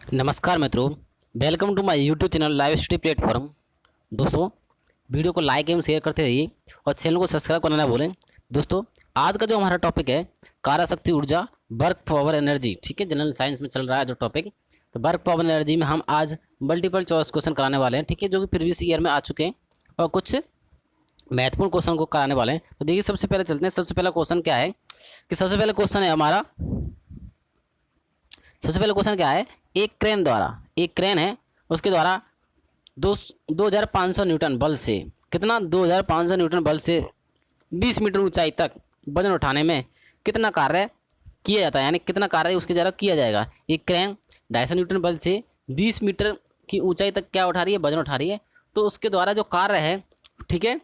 नमस्कार मित्रों, welcome to my YouTube channel live study platform. दोस्तों, वीडियो को लाइक एवं शेयर करते रहिए और चैनल को सब्सक्राइब करना ना भूलें। दोस्तों, आज का जो हमारा टॉपिक है कार्य शक्ति ऊर्जा वर्क पावर एनर्जी। ठीक है, जनरल साइंस में चल रहा है जो टॉपिक, तो वर्क पावर एनर्जी में हम आज मल्टीपल चॉइस क्वेश्चन कराने वाले हैं। ठीक है, जो कि प्रीवियस ईयर में आ चुके हैं और कुछ महत्वपूर्ण क्वेश्चन को कराने वाले हैं। तो देखिए, सबसे पहले चलते हैं। सबसे पहला क्वेश्चन क्या है कि सबसे पहले क्वेश्चन है हमारा, सबसे पहले क्वेश्चन क्या है, एक क्रेन द्वारा, एक क्रेन है उसके द्वारा 2500 न्यूटन बल से कितना 2500 न्यूटन बल से 20 मीटर ऊंचाई तक वजन उठाने में कितना कार्य किया जाता है, यानी कितना कार्य उसके द्वारा किया जाएगा। एक क्रेन 250 न्यूटन बल से 20 मीटर की ऊंचाई तक क्या उठा रही है, वजन उठा रही है। तो उसके द्वारा जो कार्य है, ठीक है,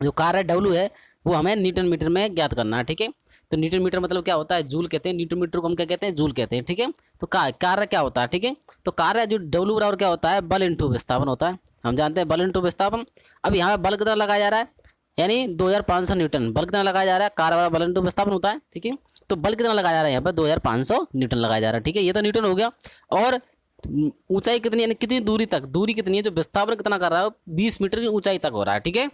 जो कार्य डब्ल्यू है वो हमें न्यूटन मीटर में ज्ञात करना है। ठीक है, तो न्यूटन मीटर मतलब क्या होता है, जूल कहते हैं। न्यूटन मीटर को हम क्या कहते हैं, जूल कहते हैं। ठीक है, तो कार्य क्या होता है, ठीक है, तो कार्य जो डब्ल्यू बराबर क्या होता है, बल इंटू विस्थापन होता है। हम जानते हैं बल इंटू विस्थापन। अब यहाँ पे बल कितना लगाया जा रहा है, यानी 2500 न्यूटन बल कितना लगाया जा रहा है, कार्य बराबर बल इंटू विस्थापन होता है। ठीक है, तो बल कितना लगाया जा रहा है यहाँ पर 2500 न्यूटन लगाया जा रहा है। ठीक है, ये तो न्यूटन हो गया। और ऊंचाई कितनी, यानी कितनी दूरी तक, दूरी कितनी है, जो विस्थापन कितना कर रहा है 20 मीटर की ऊंचाई तक हो रहा है। ठीक है,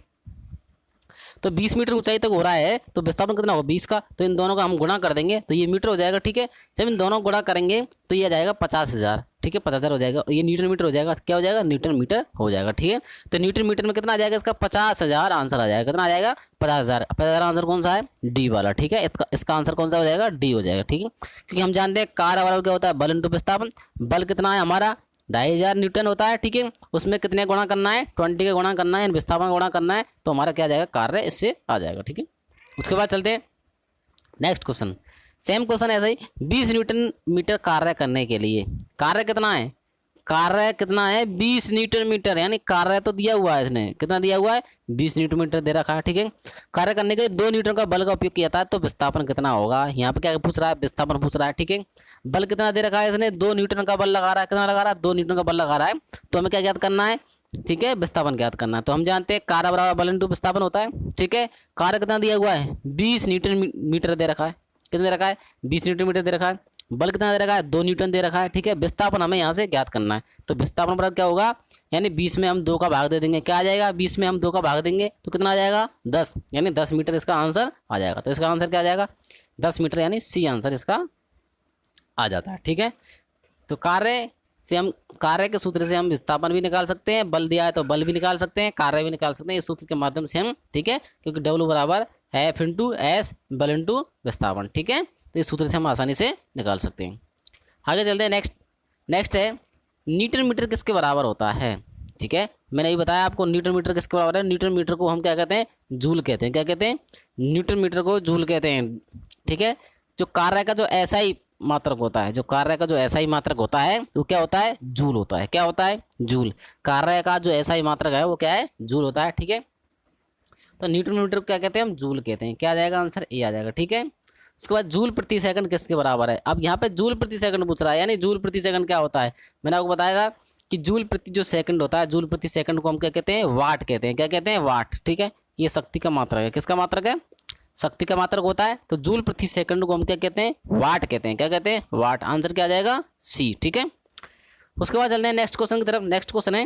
तो 20 मीटर ऊंचाई तक हो रहा है, तो विस्थापन कितना होगा 20 का, तो इन दोनों का हम गुणा कर देंगे तो ये मीटर हो जाएगा। ठीक है, जब इन दोनों गुणा करेंगे तो ये आ जाएगा 50,000। ठीक है, 50,000 हो जाएगा, ये न्यूटन मीटर हो जाएगा। क्या हो जाएगा, न्यूटन मीटर हो जाएगा। ठीक है, तो न्यूटन मीटर में कितना आ जाएगा, इसका 50,000 आंसर आ जाएगा। कितना आ जाएगा, 50,000। 50,000 आंसर कौन सा है, डी वाला। ठीक है, इसका आंसर कौन सा हो जाएगा, डी हो जाएगा। ठीक है, क्योंकि हम जानते हैं कार्य बराबर क्या होता है, बल इंटू विस्थापन। बल कितना है हमारा 2,500 न्यूटन होता है। ठीक है, उसमें कितने गुणा करना है, 20 का गुणा करना है, विस्थापन गुणा करना है, तो हमारा क्या आ जाएगा, कार्य इससे आ जाएगा। ठीक है, उसके बाद चलते हैं नेक्स्ट क्वेश्चन। सेम क्वेश्चन ऐसा ही, 20 न्यूटन मीटर कार्य करने के लिए कार्य कितना है, कार्य कितना है 20 न्यूटन मीटर, यानी कार्य तो दिया हुआ है, इसने कितना दिया हुआ है 20 न्यूटन मीटर दे रखा है। ठीक है, कार्य करने के लिए 2 न्यूटन का बल का उपयोग किया जाता है, तो विस्थापन कितना होगा, यहाँ पे क्या पूछ रहा है, विस्थापन पूछ रहा है। ठीक है, बल कितना दे रखा है इसने, 2 न्यूटन का बल लगा रहा है। कितना लगा रहा है, 2 न्यूटन का बल लगा रहा है, तो हमें क्या ज्ञात करना है, ठीक है, विस्थापन ज्ञात करना है। तो हम जानते हैं कार्य बराबर बल इंटू विस्थापन होता है। ठीक है, कार्य कितना दिया हुआ है 20 न्यूटन मीटर दे रखा है। कितना दे रखा है, 20 न्यूटन मीटर दे रखा है। बल कितना दे रखा है, 2 न्यूटन दे रखा है। ठीक है, विस्थापन हमें यहाँ से ज्ञात करना है, तो विस्थापन बराबर क्या होगा, यानी 20 में हम 2 का भाग दे देंगे, क्या आ जाएगा, 20 में हम 2 का भाग देंगे तो कितना आ जाएगा 10, यानी 10 मीटर इसका आंसर आ जाएगा। तो इसका आंसर क्या आ जाएगा 10 मीटर, यानी सी आंसर इसका आ जाता है। ठीक है, तो कार्य से हम, कार्य के सूत्र से हम विस्थापन भी निकाल सकते हैं, बल दिया है तो बल भी निकाल सकते हैं, कार्य भी निकाल सकते हैं इस सूत्र के माध्यम से हम। ठीक है, क्योंकि डब्ल्यू बराबर एफ इंटू एस बल इंटू विस्थापन। ठीक है, तो इस सूत्र से हम आसानी से निकाल सकते हैं। आगे चलते हैं नेक्स्ट है न्यूटन मीटर किसके बराबर होता है। ठीक है, मैंने ये बताया आपको न्यूटन मीटर किसके बराबर है। न्यूटन मीटर को हम क्या कहते हैं, जूल कहते हैं। क्या कहते हैं, न्यूटन मीटर को जूल कहते हैं। ठीक है, जो कार्य का जो एसआई मात्रक होता है, जो कार्य का जो एसआई मात्रक होता है वो क्या होता है, जूल होता है। क्या होता है, जूल। कार्य का जो एसआई मात्रक है वो क्या है, जूल होता है। ठीक है, तो न्यूटन मीटर को क्या कहते हैं, हम जूल कहते हैं। क्या आ जाएगा आंसर, ए आ जाएगा। ठीक है, उसके बाद जूल प्रति सेकंड किसके बराबर है। अब यहाँ पे जूल प्रति सेकंड पूछ रहा है, यानी जूल प्रति सेकंड क्या होता है, मैंने आपको बताया था कि जूल प्रति जो सेकंड होता है, जूल प्रति सेकंड को हम क्या कहते हैं, वाट कहते हैं। क्या कहते हैं, वाट। ठीक है, ये शक्ति का मात्रक है। किसका मात्रक है, शक्ति का मात्रक होता है। तो जूल प्रति सेकंड को हम क्या कहते हैं, वाट कहते हैं। क्या कहते हैं, वाट। आंसर क्या आ जाएगा, सी। ठीक है, उसके बाद चलते हैं नेक्स्ट क्वेश्चन की तरफ। नेक्स्ट क्वेश्चन है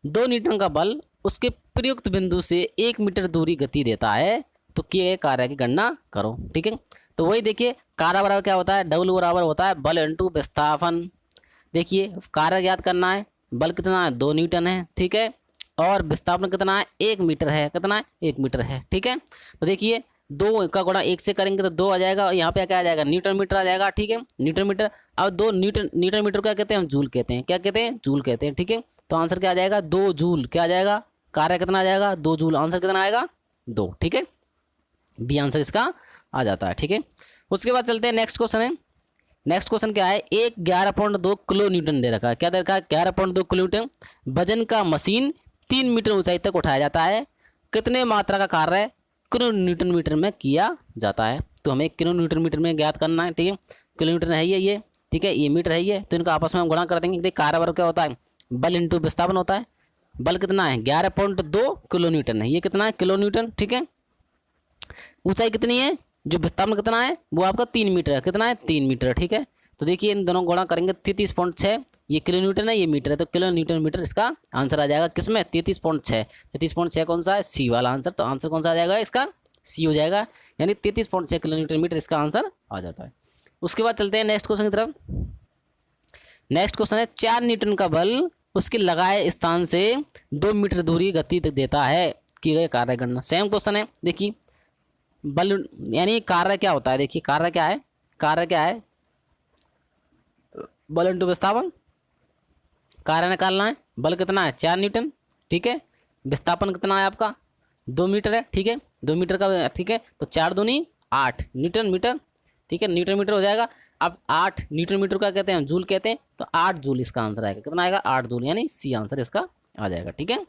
2 न्यूटन का बल उसके प्रयुक्त बिंदु से 1 मीटर दूरी गति देता है, तो किए गए कार्य की गणना करो। ठीक है, तो वही देखिए, कार्य बराबर क्या होता है, डब्ल्यू बराबर होता है बल इंटू विस्थापन। देखिए, कार्य ज्ञात करना है, बल कितना है 2 न्यूटन है। ठीक है, और विस्थापन कितना है 1 मीटर है। कितना है, 1 मीटर है। ठीक है, तो देखिए 2 का गुणा 1 से करेंगे तो 2 आ जाएगा, यहाँ पे क्या आ जाएगा, न्यूटन मीटर आ जाएगा। ठीक है, न्यूटन मीटर। अब 2 न्यूटन मीटर क्या कहते हैं, हम जूल कहते हैं। क्या कहते हैं, जूल कहते हैं। ठीक है, तो आंसर क्या आ जाएगा, 2 जूल। क्या आ जाएगा, कार्य कितना आ जाएगा, 2 जूल। आंसर कितना आएगा, 2। ठीक है, बी आंसर इसका आ जाता है। ठीक है, उसके बाद चलते हैं नेक्स्ट क्वेश्चन है। नेक्स्ट क्वेश्चन क्या है, एक 11.2 किलो न्यूटन दे रखा है। क्या दे रखा है, 11.2 किलो न्यूटन वजन का मशीन 3 मीटर ऊंचाई तक उठाया जाता है, कितने मात्रा का कार्य किलो न्यूटन मीटर में किया जाता है। तो हमें किलो न्यूटन मीटर में ज्ञात करना है। ठीक है, किलो न्यूटन है ये, ठीक है, ये मीटर है ये, तो इनका आपस में हम गुणा कर देंगे। देखिए, कार्य बराबर क्या होता है, बल इंटू विस्थापन होता है। बल कितना है 11.2 किलो न्यूटन है, ये कितना है, किलो न्यूटन। ठीक है, ऊंचाई कितनी है, जो विस्थापन कितना है वो आपका 3 मीटर है। कितना है, 3 मीटर। ठीक है, तो देखिए इन दोनों गुणा करेंगे 33.6, ये किलो न्यूटन है, ये मीटर है, तो किलो न्यूटन मीटर इसका आंसर आ जाएगा किसमें 33.6। 33.6 कौन सा है, सी वाला आंसर, तो आंसर कौन सा आ जाएगा इसका, सी हो जाएगा, यानी 33.6 किलो न्यूटन मीटर इसका आंसर आ जाता है। उसके बाद चलते हैं नेक्स्ट क्वेश्चन की तरफ। नेक्स्ट क्वेश्चन है 4 न्यूटन का बल उसके लगाए स्थान से 2 मीटर दूरी गति देता है, किए गए कार्य गणना। सेम क्वेश्चन है, देखिए बल यानी कार्य क्या होता है, देखिए कार्य क्या है, कार्य क्या है, बल इंटू विस्थापन, कार्य निकालना है, बल कितना है 4 न्यूटन, ठीक है, विस्थापन कितना है आपका 2 मीटर है, ठीक है, 2 मीटर का, ठीक है, तो 4 दूनी 8 न्यूटन मीटर, ठीक है, न्यूटन मीटर हो जाएगा। अब 8 न्यूटन मीटर का कहते हैं जूल कहते हैं, तो 8 जूल इसका आंसर आएगा, कितना आएगा 8 जूल, यानी सी आंसर इसका आ जाएगा, ठीक है,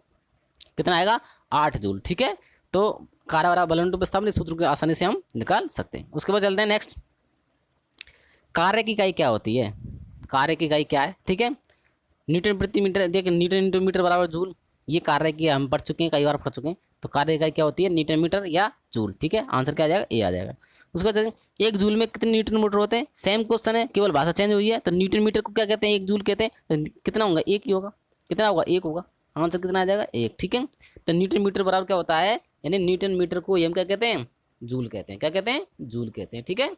कितना आएगा 8 जूल, ठीक है। तो कार्य बराबर बल इंटू विस्थापन, इस सूत्र को आसानी से हम निकाल सकते हैं। उसके बाद चलते हैं नेक्स्ट, कार्य की इकाई क्या होती है, कार्य की इकाई क्या है, ठीक है, न्यूटन प्रति मीटर, देखिए न्यूटन इंटू मीटर बराबर जूल, ये कार्य की हम पढ़ चुके हैं, कई बार पढ़ चुके हैं, तो कार्य इकाई क्या होती है न्यूटन मीटर या जूल, ठीक है, आंसर क्या आ जाएगा ए आ जाएगा। उसके बाद एक जूल में कितने न्यूटन मीटर होते हैं, सेम क्वेश्चन है, केवल भाषा चेंज हुई है, तो न्यूटन मीटर को क्या कहते हैं, एक जूल कहते हैं, तो कितना होगा एक ही होगा, कितना होगा एक होगा, आंसर कितना आ जाएगा एक, ठीक है। तो न्यूटन मीटर बराबर क्या होता है, यानी न्यूटन मीटर को हम क्या कहते हैं जूल कहते हैं, क्या कहते हैं जूल कहते हैं, ठीक है।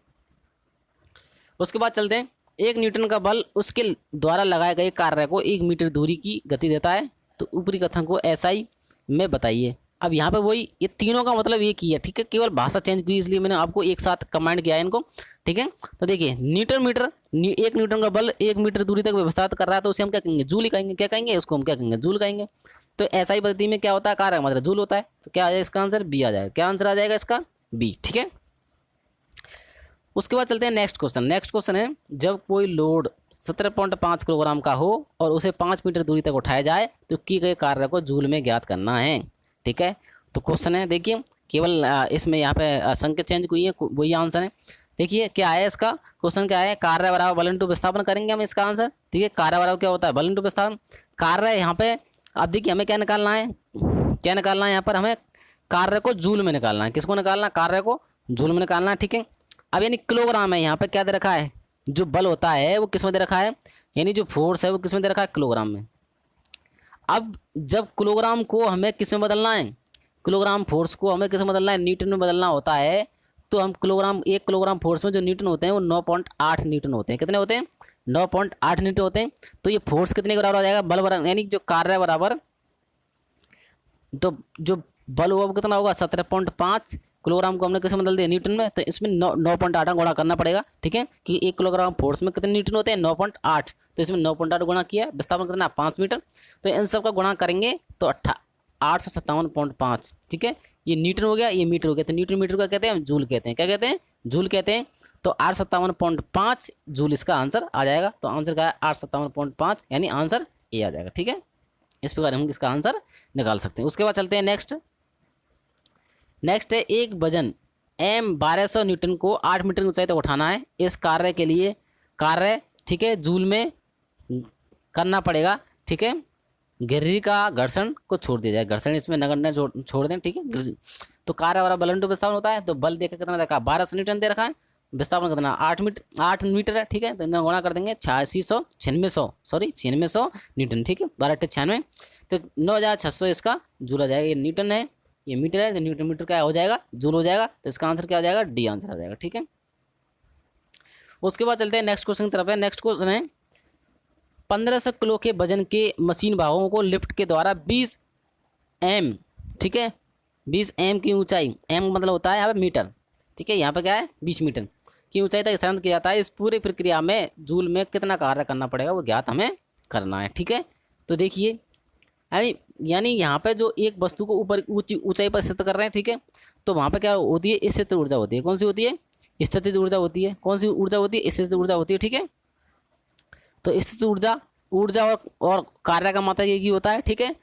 उसके बाद चलते हैं, 1 न्यूटन का बल उसके द्वारा लगाए गए कार्य को 1 मीटर दूरी की गति देता है, तो ऊपरी कथन को एसआई में बताइए। अब यहाँ पे वही ये तीनों का मतलब एक ही है, ठीक है, केवल भाषा चेंज हुई इसलिए मैंने आपको एक साथ कमांड किया है इनको, ठीक है। तो देखिए न्यूटन मीटर, 1 न्यूटन का बल 1 मीटर दूरी तक विस्थापित कर रहा है, तो उसे हम क्या कहेंगे जूल ही कहेंगे, क्या कहेंगे उसको हम क्या कहेंगे जूल कहेंगे। तो एसआई पद्धति में क्या होता है, कार्य मतलब जूल होता है, तो क्या आ जाएगा इसका आंसर बी आ जाएगा, क्या आंसर आ जाएगा इसका बी, ठीक है। उसके बाद चलते हैं नेक्स्ट क्वेश्चन। नेक्स्ट क्वेश्चन है, जब कोई लोड 17.5 किलोग्राम का हो और उसे 5 मीटर दूरी तक उठाया जाए तो किए गए कार्य को जूल में ज्ञात करना है, ठीक है। तो क्वेश्चन है, देखिए केवल इसमें यहाँ पे संख्या चेंज हुई है, वही आंसर है। देखिए क्या है इसका क्वेश्चन, क्या है कार्य बराबर बल इंटू विस्थापन करेंगे हम इसका आंसर, ठीक है। कार्य बराबर क्या होता है बल इंटू विस्थापन, कार्य यहाँ पे अब देखिए हमें क्या निकालना है, क्या निकालना है यहाँ पर हमें कार्य को जूल में निकालना है, किसको निकालना है कार्य को जूल में निकालना है, ठीक है। अब यानी किलोग्राम है, यहाँ पे क्या दे रखा है, जो बल होता है वो किस में दे रखा है, यानी जो फोर्स है वो किस में दे रखा है किलोग्राम में। अब जब किलोग्राम को हमें किस में बदलना है, किलोग्राम फोर्स को हमें किस में बदलना है न्यूटन में बदलना होता है, तो हम किलोग्राम 1 किलोग्राम फोर्स में जो न्यूटन होते हैं वो 9.8 न्यूटन होते हैं, कितने होते हैं 9.8 न्यूटन होते हैं। तो ये फोर्स कितने के बराबर आ जाएगा, बल बराबर यानी जो कार्य बराबर, तो जो बल होगा वो कितना होगा 17.5, किलोग्राम को हमने किसे बदल दिया न्यूटन में, तो इसमें 9.8 गुणा करना पड़ेगा, ठीक है, कि 1 किलोग्राम फोर्स में कितने न्यूटन होते हैं 9.8, तो इसमें 9.8 गुणा किया, विस्थापन कितना 5 मीटर, तो इन सब का गुणा करेंगे तो 857.5, ठीक है। ये न्यूटन हो गया, ये मीटर हो गया, तो न्यूटन मीटर को कहते हैं हम जूल कहते हैं, क्या कहते हैं जूल कहते हैं। तो 857.5 जूल इसका आंसर आ जाएगा, तो आंसर क्या है 857.5, यानी आंसर ए आ जाएगा, ठीक है। इस प्रकार हम इसका आंसर निकाल सकते हैं। उसके बाद चलते हैं नेक्स्ट है, एक वजन m 1200 न्यूटन को 8 मीटर की ऊंचाई तक उठाना है, इस कार्य के लिए कार्य, ठीक है, जूल में करना पड़ेगा, ठीक है। गिर्री का घर्षण को छोड़ दिया जाए, घर्षण इसमें नगण्य छोड़ दें, ठीक है। तो कार्य वाला बल इंटू विस्थापन होता है, तो बल देखकर कितना रखा 1200 न्यूटन दे रखा है, विस्थापन कितना 8 मीटर है, ठीक है। तो इतना गुणा कर देंगे 9600 न्यूटन, ठीक है, 12×96, तो 9600 इसका जूल आ जाएगा। ये न्यूटन है, ये मीटर है, तो न्यूटन मीटर क्या हो जाएगा जूल हो जाएगा, तो इसका आंसर क्या हो जाएगा डी आंसर आ जाएगा, ठीक है। उसके बाद चलते हैं नेक्स्ट क्वेश्चन की तरफ है। नेक्स्ट क्वेश्चन है, 1500 किलो के वजन के मशीन भागों को लिफ्ट के द्वारा 20 m, ठीक है, 20 m की ऊंचाई, m मतलब होता है यहाँ पे मीटर, ठीक है, यहाँ पे क्या है 20 मीटर की ऊंचाई तक स्थानांतरित किया जाता है। इस पूरी प्रक्रिया में जूल में कितना कार्य करना पड़ेगा वो ज्ञात हमें करना है, ठीक है। तो देखिए यानी यहाँ पे जो एक वस्तु को ऊपर ऊंचाई पर स्थित कर रहे हैं, ठीक है, तो वहाँ पे क्या होती है स्थितिज ऊर्जा होती है, कौन सी होती है स्थितिज ऊर्जा होती है, कौन सी ऊर्जा होती है स्थितिज ऊर्जा होती है, ठीक है। तो स्थितिज ऊर्जा और कार्य का मात्रक एक ही होता है, ठीक है,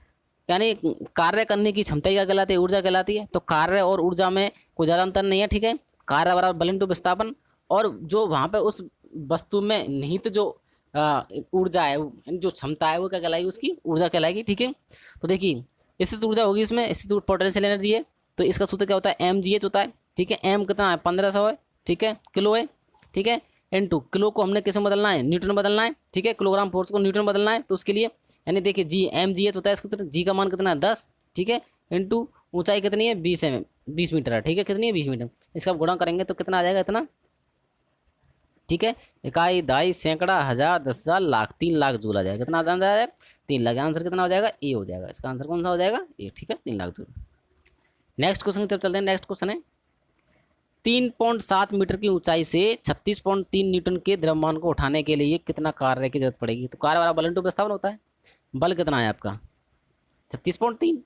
यानी कार्य करने की क्षमता क्या कहलाती है ऊर्जा कहलाती है। तो कार्य और ऊर्जा में कोई ज़्यादा अंतर नहीं है, ठीक है, कार्य बराबर बल इंटू विस्थापन, और जो वहाँ पे उस वस्तु में निहित जो ऊर्जा है, जो क्षमता है वो क्या कहलाएगी उसकी ऊर्जा कहलाएगी, ठीक है। तो देखिए स्थित ऊर्जा होगी, इसमें स्थित पोटेंशियल एनर्जी है, तो इसका सूत्र क्या होता है mgh होता है, ठीक है। m कितना है 1500 है, ठीक है, किलो है, ठीक है। इनटू किलो को हमने किस में बदलना है, न्यूटन बदलना है, ठीक है। किलोग्राम फोर्स को न्यूटन बदलना है, तो उसके लिए यानी देखिए जी mgh होता है इसके तरह, जी का मान कितना है 10, ठीक है, इनटू ऊंचाई कितनी है 20 मीटर है, ठीक है, कितनी है 20 मीटर, इसका गुणा करेंगे तो कितना आ जाएगा इतना, ठीक है। इकाई, दाई, सैकड़ा, हज़ार, 10,000, लाख, 3 लाख जूल आ जाएगा। कितना आसान आ जाएगा 3 लाख। आंसर कितना हो जाएगा ए हो जाएगा, इसका आंसर कौन सा हो जाएगा ए, ठीक है, 3 लाख जूल। नेक्स्ट क्वेश्चन की तरफ चलते हैं। नेक्स्ट क्वेश्चन है 3.7 मीटर की ऊंचाई से 36.3 न्यूटन के द्रव्यमान को उठाने के लिए कितना कार्य की जरूरत पड़ेगी। तो कार्य वाला बल इंटू विस्थापन होता है। बल कितना है आपका 36.3,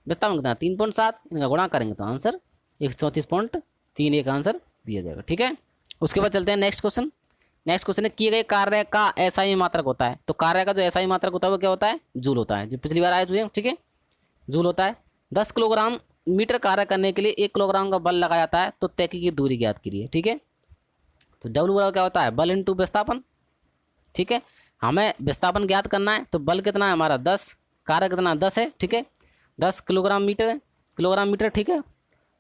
विस्थापन कितना 3.7, इनका गुणा करेंगे तो आंसर 134.3 एक आंसर दिया जाएगा, ठीक है। उसके बाद चलते हैं नेक्स्ट क्वेश्चन। नेक्स्ट क्वेश्चन है किए गए कार्य का एसआई मात्रक होता है। तो कार्य का जो एसआई मात्रक होता है वो क्या होता है, जूल होता है, जो पिछली बार आया जो, ठीक है, जूल होता है। 10 किलोग्राम मीटर कार्य करने के लिए 1 किलोग्राम का बल लगाया जाता है, तो तय की दूरी ज्ञात कीजिए, ठीक है। तो डब्ल्यू बराबर क्या होता है, बल इंटू विस्थापन, ठीक है। हमें विस्थापन ज्ञात करना है, तो बल कितना है हमारा 10, कार्य कितना 10 है, ठीक है, 10 किलोग्राम मीटर, ठीक है।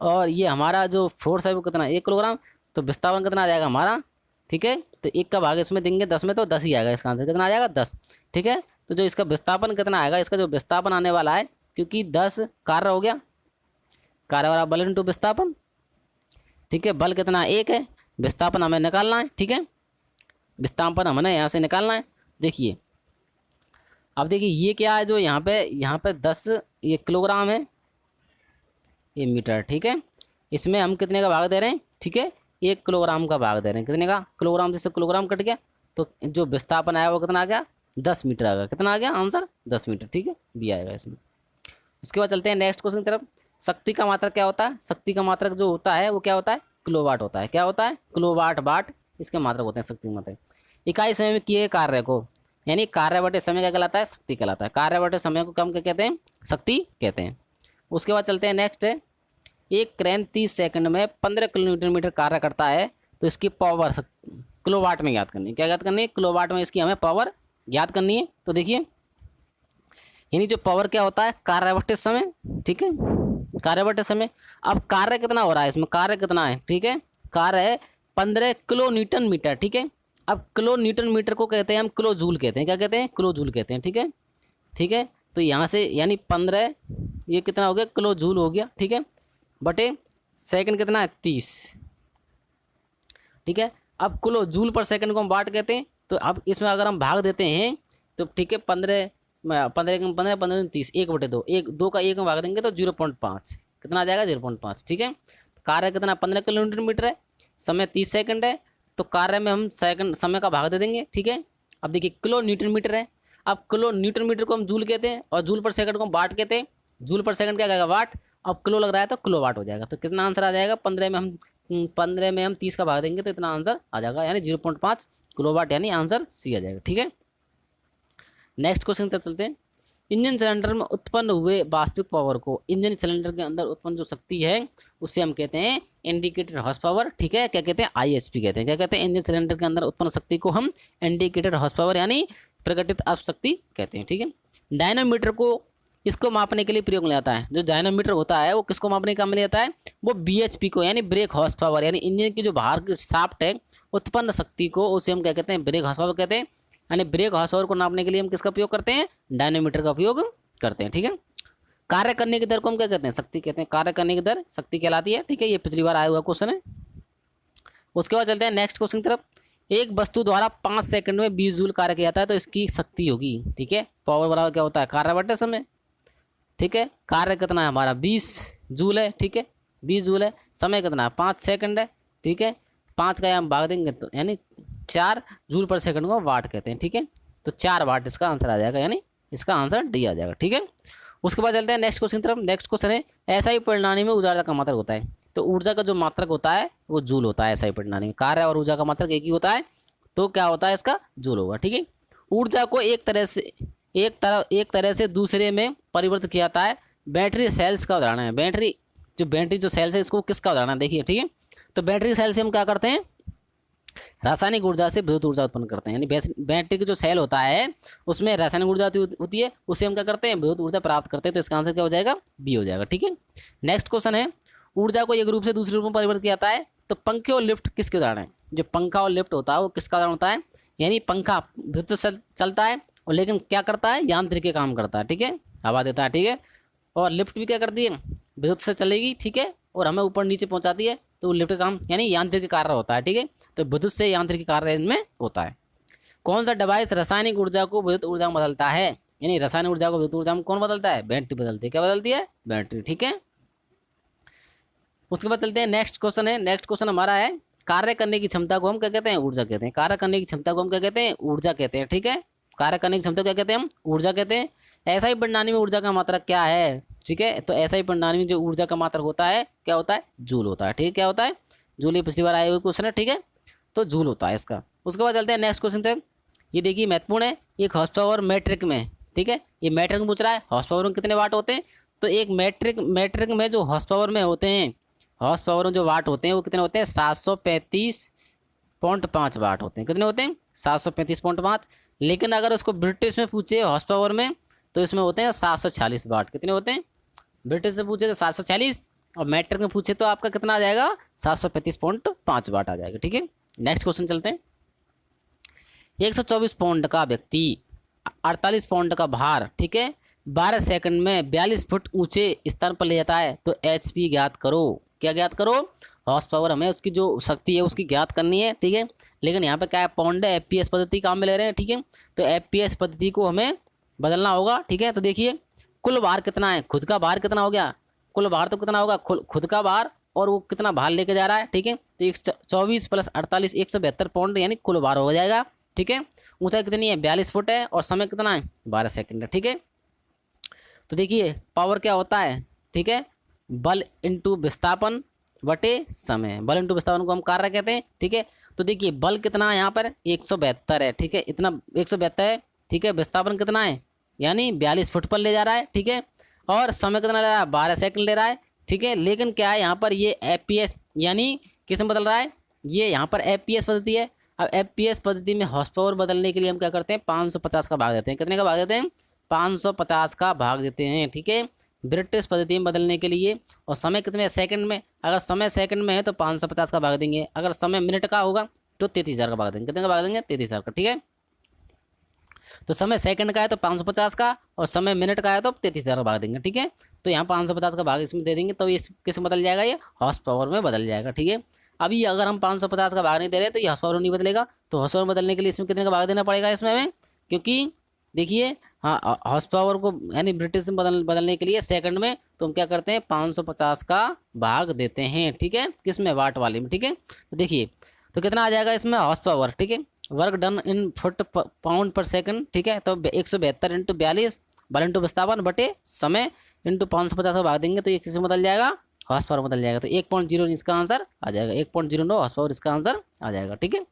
और ये हमारा जो फोर्स है वो कितना 1 किलोग्राम, तो विस्थापन कितना आ जाएगा हमारा, ठीक है। तो 1 का भाग इसमें देंगे 10 में, तो 10 ही आएगा, इसका आंसर कितना आ जाएगा 10, ठीक है। तो जो इसका विस्थापन कितना आएगा, इसका जो विस्थापन आने वाला है, क्योंकि 10 कार्य हो गया, कार्य वाला बल इंटू विस्थापन, ठीक है। बल कितना 1 है, विस्थापन हमें निकालना है, ठीक है, विस्थापन हमें यहाँ से निकालना है। देखिए अब देखिए ये क्या है, जो यहाँ पे 10 ये किलोग्राम है, ये मीटर, ठीक है। इसमें हम कितने का भाग दे रहे हैं, ठीक है, 1 किलोग्राम का भाग दे रहे हैं, कितने का, किलोग्राम, जैसे किलोग्राम कट गया तो जो विस्थापन आया वो कितना आ गया 10 मीटर आ गया, कितना आ गया आंसर 10 मीटर, ठीक है, बी आएगा इसमें। उसके बाद चलते हैं नेक्स्ट क्वेश्चन की तरफ। शक्ति का मात्रक क्या होता है, शक्ति का मात्रक जो होता है वो क्या होता है, किलोवाट होता है। क्या होता है, किलोवाट वाट इसके मात्रक होते हैं शक्ति मात्रक। इकाई समय में किए कार्य को, यानी कार्य बटे समय क्या कहलाता है, शक्ति कहलाता है। कार्य बटे समय को कम क्या कहते हैं, शक्ति कहते हैं। उसके बाद चलते हैं नेक्स्ट है, एक क्रेन 30 सेकंड में 15 किलोमीटर मीटर कार्य करता है, तो इसकी पावर किलोवाट में ज्ञात करनी है। क्या ज्ञात करनी है, किलोवाट में इसकी हमें पावर ज्ञात करनी है। तो देखिए यानी जो पावर क्या होता है, कार्य बटे समय, ठीक है, कार्य बटे समय। अब कार्य कितना हो रहा है इसमें, कार्य कितना है, ठीक है, कार्य है 15 किलो न्यूटन मीटर, ठीक है। अब किलो न्यूटन मीटर को कहते हैं हम किलो जूल कहते हैं, क्या कहते हैं, किलो जूल कहते हैं, ठीक है, ठीक है। तो यहाँ से यानी 15 ये कितना हो गया, किलो जूल हो गया, ठीक है, बटे सेकंड कितना है 30, ठीक है। अब किलो जूल पर सेकंड को हम वाट कहते हैं, तो अब इसमें अगर हम भाग देते हैं तो ठीक है 15 30 1/2, 2 का 1 में भाग देंगे तो 0.5 कितना आ जाएगा 0.5, ठीक है। कार्य कितना 15 किलोमीटर मीटर है, समय 30 सेकंड है, तो कार्य में हम सेकंड समय का भाग दे देंगे, ठीक है। अब देखिए किलो न्यूटन मीटर है, अब किलो न्यूटन मीटर को हम जूल कहते हैं और जूल पर सेकंड को हम वाट कहते हैं। जूल पर सेकंड क्या कहेगा वाट, अब किलो लग रहा है तो किलो वाट हो जाएगा। तो कितना आंसर आ जाएगा, 15 में हम 30 का भाग देंगे तो इतना आंसर आ जाएगा, यानी 0.5 किलो वाट, यानी आंसर सी आ जाएगा, ठीक है। नेक्स्ट क्वेश्चन तब चलते हैं। इंजन सिलेंडर में उत्पन्न हुए वास्तविक पावर को, इंजन सिलेंडर के अंदर उत्पन्न जो शक्ति है उसे हम कहते हैं इंडिकेटेड हॉर्स पावर, ठीक है, क्या कहते हैं आईएचपी कहते हैं। क्या कहते हैं, इंजन सिलेंडर के अंदर उत्पन्न शक्ति को हम इंडिकेटेड हॉर्स पावर यानी प्रकटित अप शक्ति कहते हैं, ठीक है। डायनामोमीटर को इसको मापने के लिए प्रयोग में आता है। जो डायनामोमीटर होता है वो किसको मापने का काम में आता है, वो बीएचपी को, यानी ब्रेक हॉर्स पावर, यानी इंजन की जो बाहर की शाफ्ट है उत्पन्न शक्ति को, उसे हम क्या कहते हैं ब्रेक हॉर्स पावर कहते हैं। यानी ब्रेक हॉर्स पावर को नापने के लिए हम किसका उपयोग करते हैं, डायनामोमीटर का उपयोग करते हैं, ठीक है। कार्य करने की दर को हम क्या कहते हैं, शक्ति कहते हैं। कार्य करने की दर शक्ति कहलाती है, ठीक है, ये पिछली बार आया हुआ क्वेश्चन है। उसके बाद चलते हैं नेक्स्ट क्वेश्चन की तरफ। एक वस्तु द्वारा 5 सेकंड में 20 जूल कार्य किया जाता है, तो इसकी शक्ति होगी, ठीक है। पावर बराबर क्या होता है, कार्य बटे समय, ठीक है। कार्य कितना है हमारा 20 जूल है, ठीक है, 20 जूल है। समय कितना है 5 सेकंड है, ठीक है। 5 का हम भाग देंगे तो यानी 4 जूल पर सेकंड को वाट कहते हैं, ठीक है। तो 4 वाट इसका आंसर आ जाएगा, यानी इसका आंसर डी आ जाएगा, ठीक है। उसके बाद चलते हैं नेक्स्ट क्वेश्चन की तरफ। नेक्स्ट क्वेश्चन है एसआई प्रणाली में ऊर्जा का मात्रक होता है। तो ऊर्जा का जो मात्रक होता है वो जूल होता है एसआई प्रणाली में। कार्य और ऊर्जा का मात्रक एक ही होता है, तो क्या होता है इसका जूल होगा, ठीक है। ऊर्जा को एक तरह से दूसरे में परिवर्तित किया जाता है। बैटरी सेल्स का उदाहरण है। बैटरी जो सेल्स है इसको किसका उदाहरण है, देखिए, ठीक है। तो बैटरी सेल से हम क्या करते हैं, रासायनिक ऊर्जा से विद्युत ऊर्जा उत्पन्न करते हैं। यानी बैटरी का जो सेल होता है उसमें रासायनिक ऊर्जा होती है, उससे हम क्या करते हैं विद्युत ऊर्जा प्राप्त करते हैं। तो इसका आंसर क्या हो जाएगा, बी हो जाएगा, ठीक है। नेक्स्ट क्वेश्चन है ऊर्जा को एक रूप से दूसरे रूप में परिवर्तित किया जाता है, तो पंखे और लिफ्ट किसके उदाहरण है। जो पंखा और लिफ्ट होता है वो किसका उदाहरण होता है, यानी पंखा विद्युत से चलता है और लेकिन क्या करता है, यांत्रिक काम करता है, ठीक है, हवा देता है, ठीक है। और लिफ्ट भी क्या करती है, विद्युत से चलेगी, ठीक है, और हमें ऊपर नीचे पहुंचाती है, तो लिफ्ट का काम यानी यांत्रिक कार्य होता है, ठीक है। तो विद्युत से यांत्रिक कार्य इनमें होता है। कौन सा डिवाइस रासायनिक ऊर्जा को विद्युत ऊर्जा में बदलता है, यानी रासायनिक ऊर्जा को विद्युत ऊर्जा में कौन बदलता है, बैटरी बदलती है। क्या बदलती है, बैटरी, ठीक है। उसके बाद चलते हैं, नेक्स्ट क्वेश्चन है। नेक्स्ट क्वेश्चन हमारा है, कार्य करने की क्षमता को हम क्या कहते हैं, ऊर्जा कहते हैं। कार्य करने की क्षमता को हम क्या कहते हैं, ऊर्जा कहते हैं, ठीक है। कार्य करने की क्षमता क्या कहते हैं हम, ऊर्जा कहते हैं। ऐसा ही प्रणाली में ऊर्जा का मात्रा क्या है, ठीक है। तो ऐसा ही प्रणाली में जो ऊर्जा का मात्रा होता है क्या होता है, जूल होता है, ठीक है। क्या होता है, जूल। ये पिछली बार आए हुए क्वेश्चन है, ठीक है, तो जूल होता है इसका। उसके बाद चलते हैं नेक्स्ट क्वेश्चन पे। ये देखिए महत्वपूर्ण है, एक हॉर्स पावर मैट्रिक में, ठीक है, ये मैट्रिक में पूछ रहा है हॉर्स पावर में कितने वाट होते हैं। तो एक मैट्रिक में जो हॉर्स पावर में होते हैं, हॉर्स पावर में जो वाट होते हैं वो कितने होते हैं, 735.5 वाट होते हैं। कितने होते हैं, 735.5। लेकिन अगर उसको ब्रिटिश में पूछे हॉर्स पावर में, तो इसमें होते हैं 746 वाट। कितने होते हैं, ब्रिटिश से पूछे तो 746, और मैट्रिक में पूछे तो आपका कितना आ जाएगा, 735.5 वाट आ जाएगा, ठीक है। नेक्स्ट क्वेश्चन चलते हैं। 124 पाउंड का व्यक्ति 48 पाउंड का भार, ठीक है, 12 सेकंड में 42 फुट ऊंचे स्थान पर ले जाता है, तो HP ज्ञात करो। क्या ज्ञात करो, हॉर्स पावर, हमें उसकी जो शक्ति है उसकी ज्ञात करनी है, ठीक है। लेकिन यहाँ पे क्या है, पाउंड है, FPS पद्धति काम में ले रहे हैं, ठीक है। तो FPS पद्धति को हमें बदलना होगा, ठीक है। तो देखिए कुल भार कितना है, खुद का भार कितना हो गया, कुल भार तो कितना होगा, खुद का भार, और वो कितना भार लेके जा रहा है, ठीक है। तो 124 + 48 172 पाउंड यानी कुल भार हो जाएगा, ठीक है। ऊंचाई कितनी है, 42 फुट है, और समय कितना है, 12 सेकंड है, ठीक है। तो देखिए पावर क्या होता है, ठीक है, बल इंटू विस्थापन बटे समय। बल इंटू विस्थापन को हम कार्य कहते हैं, ठीक है। तो देखिए बल कितना है यहाँ पर, 172 है, ठीक है, इतना 172 है, ठीक है। विस्थापन कितना है, यानी 42 फुट पर ले जा रहा है, ठीक है। और समय कितना ले रहा है, 12 सेकंड ले रहा है, ठीक है। लेकिन क्या है यहाँ पर, ये FPS यानी किस में बदल रहा है, ये यहाँ पर FPS पद्धति है। अब FPS पद्धति में हॉर्स पावर बदलने के लिए हम क्या करते हैं, 550 का भाग देते हैं। कितने का भाग देते हैं, 550 का भाग देते हैं, ठीक है, ब्रिटिश पद्धति में बदलने के लिए। और समय कितने सेकंड में, अगर समय सेकंड में है तो 550 का भाग देंगे, अगर समय मिनट का होगा तो 33,000 का भाग देंगे। कितने का भाग देंगे, 33,000 का, ठीक है। तो समय सेकंड का है तो 550 का, और समय मिनट का है तो 33,000 का भाग देंगे, ठीक है। तो यहाँ 550 का भाग इसमें दे देंगे, तो ये किस में बदल जाएगा, ये हॉर्स पावर में बदल जाएगा, ठीक है। अभी अगर हम 550 का भाग नहीं दे रहे तो ये हॉर्स पावर में नहीं बदलेगा। तो हॉर्स पावर बदलने के लिए इसमें कितने का भाग देना पड़ेगा इसमें हमें, क्योंकि देखिए हाँ, हॉर्स पावर को यानी ब्रिटिश में बदलने के लिए सेकंड में, तो हम क्या करते हैं 550 का भाग देते हैं, ठीक है, किस में, वाट वाले में, ठीक है। तो देखिए तो कितना आ जाएगा इसमें हॉर्स पावर, ठीक है, work done in foot pound पर सेकंड, ठीक है। तो 172 इंटू 42 बल इंटू विस्थापन बटे समय इंटू 550 का भाग देंगे, तो ये किस में बदल जाएगा, हॉर्स पावर बदल जाएगा। तो 1.0 इसका आंसर आ जाएगा, 1.09 हॉर्स पावर इसका आंसर आ जाएगा, ठीक है।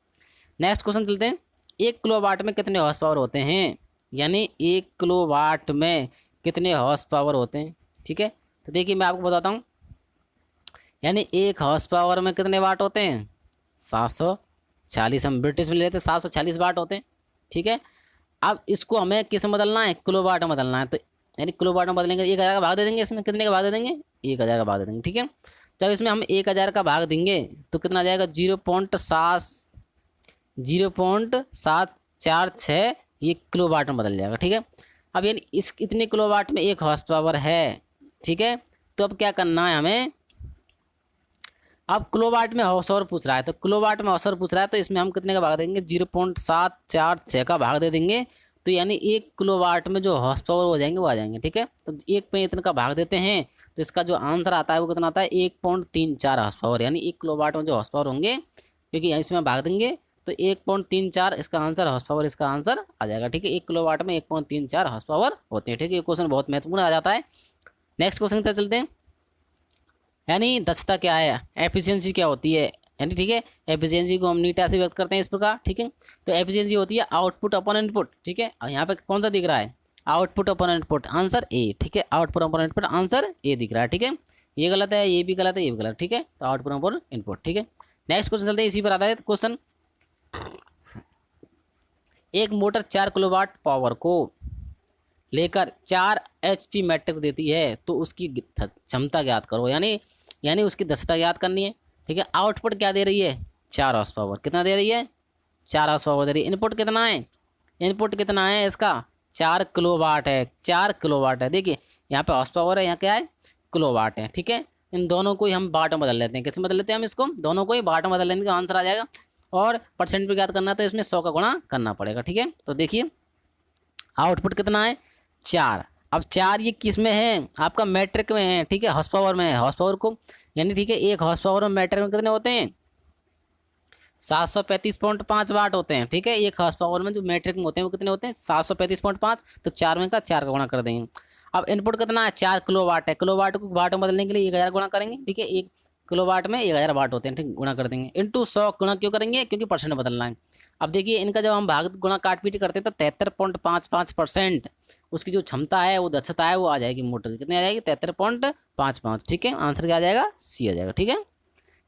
नेक्स्ट क्वेश्चन चलते हैं। 1 किलोवाट में कितने हॉर्स पावर होते हैं, यानी 1 किलोवाट में कितने हॉर्स पावर होते हैं, ठीक है। तो देखिए मैं आपको बताता हूँ, यानी 1 हॉर्स पावर में कितने वाट होते हैं, 740, हम ब्रिटिश में लेते हैं 740 वाट होते हैं, ठीक है। अब इसको हमें किस में बदलना है, किलोवाट में बदलना है। तो यानी किलोवाट में बदलेंगे, 1000 का भाग दे देंगे, इसमें कितने का भाग दे देंगे, 1000 का भाग दे देंगे, ठीक है। जब इसमें हम 1000 का भाग देंगे तो कितना आ जाएगा, 0.746 ये किलोवाट में बदल जाएगा, ठीक है। अब यानी इस इतने किलोवाट में 1 हॉर्स पावर है, ठीक है। तो अब क्या करना है हमें, अब किलोवाट में हॉर्स पावर पूछ रहा है, तो किलोवाट में हॉर्स पावर पूछ रहा है, तो इसमें हम कितने का भाग देंगे, 0.746 का भाग दे देंगे। तो यानी 1 किलोवाट में जो हॉर्स पावर हो जाएंगे वो आ जाएंगे, ठीक है। तो 1 पे इतने का भाग देते हैं, तो इसका जो आंसर आता है वो कितना आता है, 1.34 हॉर्स पावर, यानी 1 किलोवाट में जो हॉर्स पावर होंगे, क्योंकि इसमें भाग देंगे तो 1.34 इसका आंसर हॉर्स पावर इसका आंसर आ जाएगा, ठीक है। 1 किलोवाट में 1.34 हॉर्स पावर होते हैं, ठीक है। ये क्वेश्चन बहुत महत्वपूर्ण आ जाता है। नेक्स्ट क्वेश्चन की तरफ चलते हैं। यानी दक्षता क्या है, एफिशिएंसी क्या होती है, यानी ठीक है, एफिशिएंसी को हम नीटा से व्यक्त करते हैं इस प्रकार, ठीक है। तो एफिशिएंसी होती है आउटपुट अपॉन इनपुट, ठीक है। और यहाँ पे कौन सा दिख रहा है, output upon input, answer A, ठीक है। Output upon input answer A दिख रहा है, ठीक है। ये गलत है, ये भी गलत है, ये भी गलत, ठीक है। तो आउटपुट अपॉन इनपुट, ठीक है। नेक्स्ट क्वेश्चन चलते हैं, इसी पर आता है क्वेश्चन। एक मोटर 4 किलोवाट पावर को लेकर 4 HP मैट्रिक देती है, तो उसकी क्षमता ज्ञात करो, यानी उसकी दक्षता ज्ञात करनी है, ठीक है। आउटपुट क्या दे रही है, 4 हॉर्स पावर। कितना दे रही है? 4 हॉर्स पावर दे रही है। इनपुट कितना है? इनपुट कितना है इसका? 4 किलोवाट है। 4 किलोवाट है। देखिए यहाँ पे हॉर्स पावर है, यहाँ क्या है? किलोवाट है। ठीक है, इन दोनों को ही हम वाट में बदल लेते हैं। किस में बदल लेते हैं हम इसको? दोनों को ही वाट में बदल लेने का आंसर आ जाएगा। और परसेंट भी ज्ञात करना है तो इसमें 100 का गुणा करना पड़ेगा। ठीक है, तो देखिए आउटपुट कितना है? 4। अब 4 ये किस में है? आपका मैट्रिक में है। ठीक है, हॉर्स पावर में है। हॉर्स पावर को यानी ठीक है, एक हॉर्स पावर में मैट्रिक में कितने होते हैं? 735.5 वाट होते हैं। ठीक है, एक हॉर्स पावर में जो मैट्रिक में होते हैं वो कितने होते हैं? 735.5। तो 4 में का 4 का गुणा कर देंगे। अब इनपुट कितना है? 4 किलोवाट है। किलोवाट को वाट में बदलने के लिए 1000 गुणा करेंगे। ठीक है, 1 किलोवाट में 1000 वाट होते हैं। ठीक, गुणा कर देंगे इंटू 100। गुणा क्यों करेंगे? क्योंकि परसेंट बदलना है। अब देखिए इनका जब हम भाग गुणा काट पीट करते हैं तो 73.55% उसकी जो क्षमता है, वो दक्षता है, वो आ जाएगी मोटर की। कितनी आ जाएगी? 73.55। ठीक है, आंसर क्या आ जाएगा? सी आ जाएगा। ठीक है,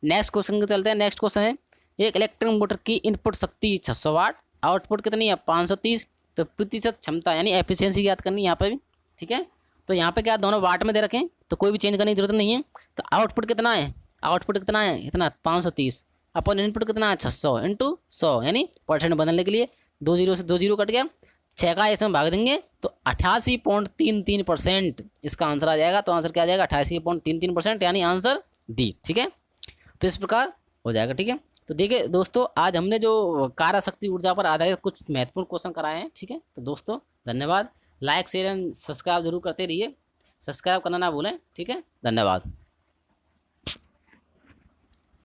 नेक्स्ट क्वेश्चन के चलते हैं। नेक्स्ट क्वेश्चन है, एक इलेक्ट्रिक मोटर की इनपुट शक्ति 600 वाट, आउटपुट कितनी है? 530। तो प्रतिशत क्षमता यानी एफिशिएंसी याद करनी है यहाँ पे भी। ठीक है, तो यहाँ पे क्या दोनों वाट में दे रखें तो कोई भी चेंज करने की जरूरत नहीं है। तो आउटपुट कितना है? आउटपुट कितना है? इतना 530 अपन इनपुट कितना है? 600 इंटू 100 यानी परसेंट बदलने के लिए 2 जीरो से 2 जीरो कट गया, 6 का इसमें भाग देंगे तो 88.33% इसका आंसर आ जाएगा। तो आंसर क्या आ जाएगा? 88.33% यानी आंसर डी। ठीक है, तो इस प्रकार हो जाएगा। ठीक है, तो देखिए दोस्तों आज हमने जो कार्य शक्ति ऊर्जा पर आधारित कुछ महत्वपूर्ण क्वेश्चन कराए हैं। ठीक है, तो दोस्तों धन्यवाद। लाइक शेयर एंड सब्सक्राइब जरूर करते रहिए। सब्सक्राइब करना ना भूलें। ठीक है, धन्यवाद।